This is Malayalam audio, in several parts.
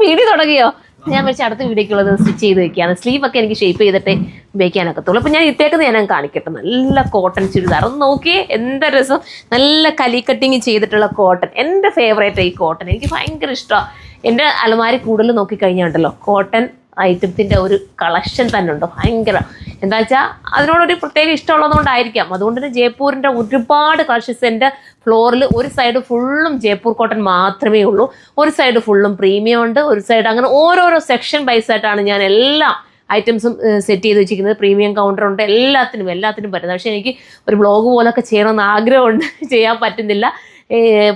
വീഡിയോ തുടങ്ങിയോ? ഞാൻ വെച്ച് അടുത്ത വീഡിയോക്കുള്ളത് സ്റ്റിച്ച് ചെയ്ത് വെക്കുകയാണ്. സ്ലീവൊക്കെ എനിക്ക് ഷേപ്പ് ചെയ്തിട്ടേ ഉപയോഗിക്കാനൊക്കത്തുള്ളൂ. അപ്പോൾ ഞാൻ ഇട്ടേക്കുന്നത് ഞാൻ കാണിക്കട്ടെ. നല്ല കോട്ടൺ ചുരിദാർ ഒന്ന് നോക്കിയേ, എന്താ രസം. നല്ല കലി കട്ടിങ് ചെയ്തിട്ടുള്ള കോട്ടൺ. എൻ്റെ ഫേവറേറ്റ് ഈ കോട്ടൺ. എനിക്ക് ഭയങ്കര ഇഷ്ടമാണ്. എൻ്റെ അലമാരി കൂടുതൽ നോക്കിക്കഴിഞ്ഞാൽ കോട്ടൺ ഐറ്റത്തിൻ്റെ ഒരു കളക്ഷൻ തന്നെ ഉണ്ട്. ഭയങ്കര എന്താ വെച്ചാൽ അതിനോടൊരു പ്രത്യേക ഇഷ്ടമുള്ളതുകൊണ്ടായിരിക്കാം. അതുകൊണ്ട് തന്നെ ജയ്പൂരിൻ്റെ ഒരുപാട് കളക്ഷൻസ് എൻ്റെ ഫ്ലോറിൽ ഒരു സൈഡ് ഫുള്ളും ജയ്പൂർ കോട്ടൺ മാത്രമേ ഉള്ളൂ, ഒരു സൈഡ് ഫുള്ളും പ്രീമിയം ഉണ്ട്, ഒരു സൈഡ് അങ്ങനെ ഓരോരോ സെക്ഷൻ ബൈസായിട്ടാണ് ഞാൻ എല്ലാ ഐറ്റംസും സെറ്റ് ചെയ്ത് വെച്ചിരിക്കുന്നത്. പ്രീമിയം കൗണ്ടറുണ്ട്, എല്ലാത്തിനും പറ്റുന്നത്. പക്ഷേ എനിക്ക് ഒരു ബ്ലോഗ് പോലൊക്കെ ചെയ്യണമെന്ന് ആഗ്രഹമുണ്ട്, ചെയ്യാൻ പറ്റുന്നില്ല.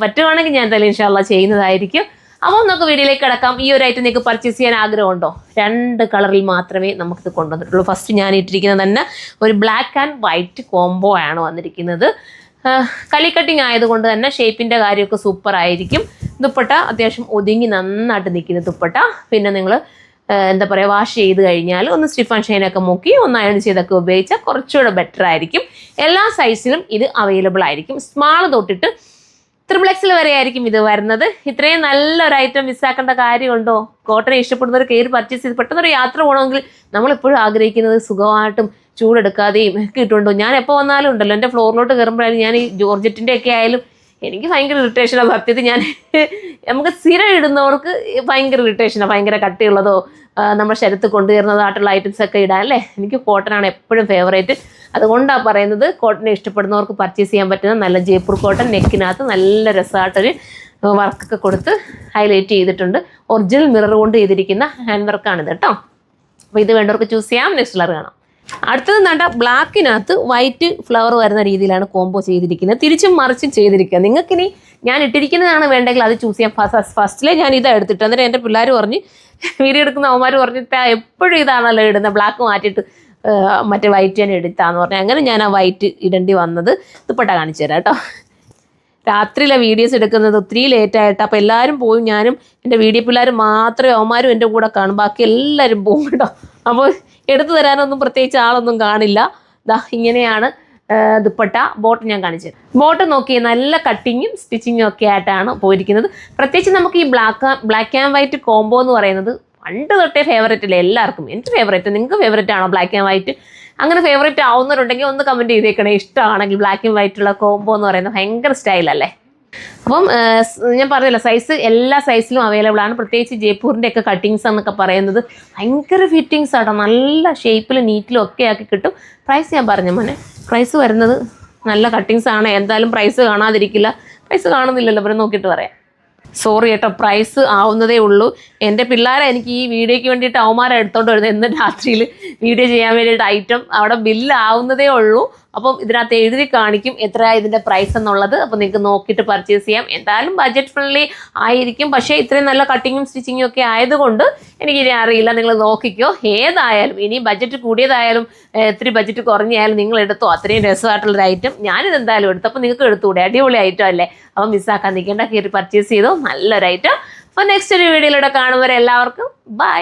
പറ്റുവാണെങ്കിൽ ഞാൻ എന്തായാലും ഇൻഷാ അല്ലാഹ് ചെയ്യുന്നതായിരിക്കും. അപ്പോൾ നമുക്ക് വീഡിയോയിലേക്ക് കിടക്കാം. ഈ ഒരു ഐറ്റം നിങ്ങൾക്ക് പർച്ചേസ് ചെയ്യാൻ ആഗ്രഹമുണ്ടോ? 2 കളറിൽ മാത്രമേ നമുക്കിത് കൊണ്ടുവന്നിട്ടുള്ളൂ. ഫസ്റ്റ് ഞാൻ ഇട്ടിരിക്കുന്നത് തന്നെ ഒരു ബ്ലാക്ക് ആൻഡ് വൈറ്റ് കോംബോ ആണ് വന്നിരിക്കുന്നത്. കലി കട്ടിങ് ആയതുകൊണ്ട് തന്നെ ഷേപ്പിൻ്റെ കാര്യമൊക്കെ സൂപ്പർ ആയിരിക്കും. ദുപ്പട്ട അത്യാവശ്യം ഒതുങ്ങി നന്നായിട്ട് നിൽക്കുന്ന ദുപ്പട്ട. പിന്നെ നിങ്ങൾ എന്താ പറയുക, വാഷ് ചെയ്ത് കഴിഞ്ഞാൽ ഒന്ന് സ്റ്റിഫ് ആൻഡ് ഷൈനൊക്കെ മുക്കി ഒന്ന് അയൺ ചെയ്തൊക്കെ ഉപയോഗിച്ചാൽ കുറച്ചുകൂടെ ബെറ്റർ ആയിരിക്കും. എല്ലാ സൈസിലും ഇത് അവൈലബിൾ ആയിരിക്കും. സ്മാൾ തൊട്ടിട്ട് XXL വരെ ആയിരിക്കും ഇത് വരുന്നത്. ഇത്രയും നല്ലൊരു ഐറ്റം മിസ്സാക്കേണ്ട കാര്യമുണ്ടോ? കോട്ടൺ ഇഷ്ടപ്പെടുന്നവർ കയറി പർച്ചേസ് ചെയ്ത് പെട്ടെന്നൊരു യാത്ര പോകണമെങ്കിൽ നമ്മളെപ്പോഴും ആഗ്രഹിക്കുന്നത് സുഖമായിട്ടും ചൂടെടുക്കാതെയും ഒക്കെ ഇട്ടുണ്ടോ. ഞാൻ എപ്പോൾ വന്നാലും ഉണ്ടല്ലോ, എൻ്റെ ഫ്ലോറിലോട്ട് കയറുമ്പോഴായാലും ഞാൻ ഈ ജോർജറ്റിൻ്റെ ഒക്കെ ആയാലും എനിക്ക് ഭയങ്കര ഇറിറ്റേഷനാണ് സത്യത്തിൽ. നമുക്ക് സ്ഥിരം ഇടുന്നവർക്ക് ഭയങ്കര ഇറിറ്റേഷനാണ്, ഭയങ്കര കട്ടിയുള്ളതോ നമ്മുടെ ശരീരത്തിൽ കൊണ്ടുവരുന്നതായിട്ടുള്ള ഐറ്റംസൊക്കെ ഇടാൻ അല്ലേ. എനിക്ക് കോട്ടനാണ് എപ്പോഴും ഫേവറേറ്റ്. അതുകൊണ്ടാണ് പറയുന്നത്, കോട്ടനെ ഇഷ്ടപ്പെടുന്നവർക്ക് പർച്ചേസ് ചെയ്യാൻ പറ്റുന്ന നല്ല ജയ്പൂർ കോട്ടൺ. നെക്കിനകത്ത് നല്ല രസമായിട്ടൊരു വർക്കൊക്കെ കൊടുത്ത് ഹൈലൈറ്റ് ചെയ്തിട്ടുണ്ട്. ഒറിജിനൽ മിറർ കൊണ്ട് ചെയ്തിരിക്കുന്ന ഹാൻഡ് വർക്കാണിത് കേട്ടോ. അപ്പോൾ ഇത് വേണ്ടവർക്ക് ചൂസ് ചെയ്യാം. നെക്സ്റ്റ് കളർ കാണാം. അടുത്തത് എന്താ, ബ്ലാക്കിനകത്ത് വൈറ്റ് ഫ്ലവർ വരുന്ന രീതിയിലാണ് കോംബോ ചെയ്തിരിക്കുന്നത്. തിരിച്ചും മറിച്ചും ചെയ്തിരിക്കുക. നിങ്ങൾക്കിനി ഞാൻ ഇട്ടിരിക്കുന്നതാണ് വേണ്ടെങ്കിൽ അത് ചൂസ് ചെയ്യാം. ഫസ്റ്റിലെ ഞാൻ ഇതാണ് എടുത്തിട്ട്, അന്നേരം എൻ്റെ പിള്ളേർ പറഞ്ഞ്, വീഡിയോ എടുക്കുന്ന അവന്മാർ പറഞ്ഞിട്ട് എപ്പോഴും ഇതാണല്ലോ ഇടുന്നത്, ബ്ലാക്ക് മാറ്റിയിട്ട് മറ്റേ വൈറ്റ് തന്നെ എടുത്താന്ന് പറഞ്ഞു. അങ്ങനെ ഞാൻ ആ വൈറ്റ് ഇടേണ്ടി വന്നത്. ദുപ്പട്ട കാണിച്ചു തരാം കേട്ടോ. രാത്രിയിലെ വീഡിയോസ് എടുക്കുന്നത് ഒത്തിരി ലേറ്റായിട്ട്. അപ്പോൾ എല്ലാവരും പോയും ഞാനും എൻ്റെ വീഡിയോ പിള്ളേർ മാത്രമേ അവന്മാരും എൻ്റെ കൂടെ കാണും, ബാക്കി എല്ലാവരും പോകും കേട്ടോ. അപ്പോൾ എടുത്തു തരാനൊന്നും പ്രത്യേകിച്ച് ആളൊന്നും കാണില്ല. ദാ ഇങ്ങനെയാണ് ദുപ്പട്ട. ബോട്ട് ഞാൻ കാണിച്ചു തരാം. ബോട്ട് നോക്കി നല്ല കട്ടിങ്ങും സ്റ്റിച്ചിങ്ങും ഒക്കെ ആയിട്ടാണ് പോയിരിക്കുന്നത്. പ്രത്യേകിച്ച് നമുക്ക് ഈ ബ്ലാക്ക് ആൻഡ് വൈറ്റ് കോംബോ എന്ന് പറയുന്നത് പണ്ട് തൊട്ടേ ഫേവറേറ്റ് അല്ലേ എല്ലാവർക്കും. എനിക്ക് ഫേവറേറ്റ്. നിങ്ങൾക്ക് ഫേവറേറ്റ് ആണോ ബ്ലാക്ക് ആൻഡ് വൈറ്റ്? അങ്ങനെ ഫേവറേറ്റ് ആവുന്നവരുണ്ടെങ്കിൽ ഒന്ന് കമൻറ്റ് ചെയ്തേക്കണേ. ഇഷ്ടമാണെങ്കിൽ ബ്ലാക്ക് ആൻഡ് വൈറ്റുള്ള കോംബോ എന്ന് പറയുന്നത് ഭയങ്കര സ്റ്റൈലല്ലേ. അപ്പം ഞാൻ പറഞ്ഞില്ല, സൈസ് എല്ലാ സൈസിലും അവൈലബിൾ ആണ്. പ്രത്യേകിച്ച് ജയ്പൂരിൻ്റെ ഒക്കെ കട്ടിങ്സ് എന്നൊക്കെ പറയുന്നത് ഭയങ്കര ഫിറ്റിങ്സ് ആട്ടോ. നല്ല ഷേപ്പിലും നീറ്റിലും ഒക്കെ ആക്കി കിട്ടും. പ്രൈസ് ഞാൻ പറഞ്ഞു മോനെ, പ്രൈസ് വരുന്നത് നല്ല കട്ടിങ്സ് ആണ്. എന്തായാലും പ്രൈസ് കാണാതിരിക്കില്ല. പ്രൈസ് കാണുന്നില്ലല്ലോ, അവരെ നോക്കിയിട്ട് പറയാം. സോറി കേട്ടോ, പ്രൈസ് ആവുന്നതേ ഉള്ളൂ. എൻ്റെ പിള്ളേരെ എനിക്ക് ഈ വീഡിയോയ്ക്ക് വേണ്ടിയിട്ട് അവന്മാരെ എടുത്തോണ്ട് വരുന്നത്. എന്ന് രാത്രിയിൽ വീഡിയോ ചെയ്യാൻ വേണ്ടിയിട്ട് ഐറ്റം അവിടെ ബില്ല് ആവുന്നതേ ഉള്ളൂ. അപ്പം ഇതിനകത്ത് എഴുതി കാണിക്കും എത്രയാണ് ഇതിൻ്റെ പ്രൈസ് എന്നുള്ളത്. അപ്പോൾ നിങ്ങൾക്ക് നോക്കിയിട്ട് പർച്ചേസ് ചെയ്യാം. എന്തായാലും ബഡ്ജറ്റ് ഫ്രണ്ട്ലി ആയിരിക്കും. പക്ഷേ ഇത്രയും നല്ല കട്ടിങ്ങും സ്റ്റിച്ചിങ്ങും ഒക്കെ ആയതുകൊണ്ട് എനിക്കിനി അറിയില്ല, നിങ്ങൾ നോക്കിക്കോ. ഏതായാലും ഇനി ബഡ്ജറ്റ് കൂടിയതായാലും ഇത്തിരി ബഡ്ജറ്റ് കുറഞ്ഞായാലും നിങ്ങൾ എടുത്തോ. അത്രയും രസമായിട്ടുള്ളൊരു ഐറ്റം ഞാനിത് എന്തായാലും എടുത്തു. അപ്പോൾ നിങ്ങൾക്ക് എടുത്തുകൂടെ? അടിപൊളി ഐറ്റം അല്ലേ. അപ്പം മിസ്സാക്കാൻ നിൽക്കേണ്ട, കയറി പർച്ചേസ് ചെയ്തോ. നല്ലൊരു ഐറ്റം. അപ്പോൾ നെക്സ്റ്റ് ഒരു വീഡിയോയിലൂടെ കാണുമ്പോൾ എല്ലാവർക്കും ബൈ.